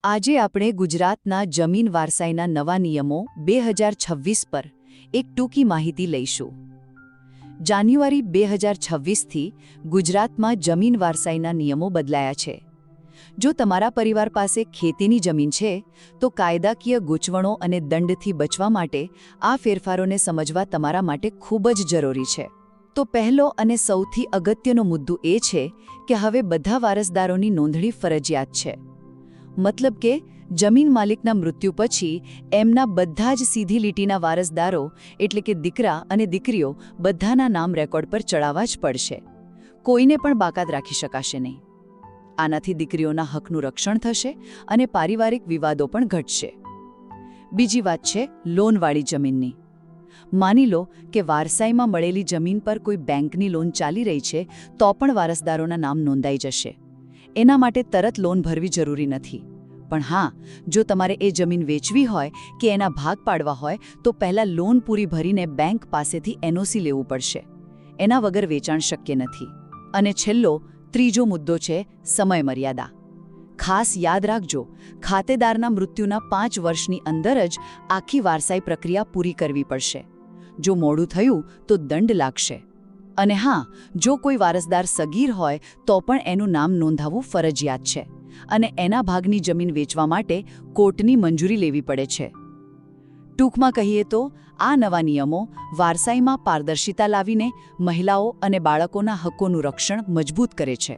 આજે આપણે ગુજરાતના જમીન વારસાઈના નવા નિયમો 2026 પર એક ટૂંકી માહિતી લઈશું. જાન્યુઆરી 2026થી ગુજરાતમાં જમીન વારસાઈના નિયમો બદલાયા છે. જો તમારા પરિવાર પાસે ખેતીની જમીન છે, તો કાયદાકીય ગૂંચવણો અને દંડથી બચવા માટે આ ફેરફારોને સમજવા તમારા માટે ખૂબ જ જરૂરી છે. તો પહેલો અને સૌથી અગત્યનો મુદ્દો એ છે કે હવે બધા વારસદારોની નોંધણી ફરજિયાત છે. મતલબ કે જમીન માલિકના મૃત્યુ પછી એમના બધા જ સીધી લીટીના વારસદારો એટલે કે દીકરા અને દીકરીઓ બધાના નામ રેકોર્ડ પર ચડાવવા જ પડશે. કોઈને પણ બાકાત રાખી શકાશે નહીં. આનાથી દીકરીઓના હકનું રક્ષણ થશે અને પારિવારિક વિવાદો પણ ઘટશે. બીજી વાત છે લોનવાળી જમીનની. માની લો કે વારસાઈમાં મળેલી જમીન પર કોઈ બેંકની લોન ચાલી રહી છે, તો પણ વારસદારોના નામ નોંધાઈ જશે. એના માટે તરત લોન ભરવી જરૂરી નથી. પણ હા, જો તમારે એ જમીન વેચવી હોય કે એના ભાગ પાડવા હોય તો પહેલાં લોન પૂરી ભરીને બેંક પાસેથી એનઓસી લેવું પડશે. એના વગર વેચાણ શક્ય નથી. અને છેલ્લો ત્રીજો મુદ્દો છે સમયમર્યાદા. ખાસ યાદ રાખજો, ખાતેદારના મૃત્યુના 5 વર્ષની અંદર જ આખી વારસાઈ પ્રક્રિયા પૂરી કરવી પડશે. જો મોડું થયું તો દંડ લાગશે. અને હા, જો કોઈ વારસદાર સગીર હોય તો પણ એનું નામ નોંધાવવું ફરજિયાત છે અને એના ભાગની જમીન વેચવા માટે કોર્ટની મંજૂરી લેવી પડે છે. ટૂંકમાં કહીએ તો આ નવા નિયમો વારસાઈમાં પારદર્શિતા લાવીને મહિલાઓ અને બાળકોના હકોનું રક્ષણ મજબૂત કરે છે.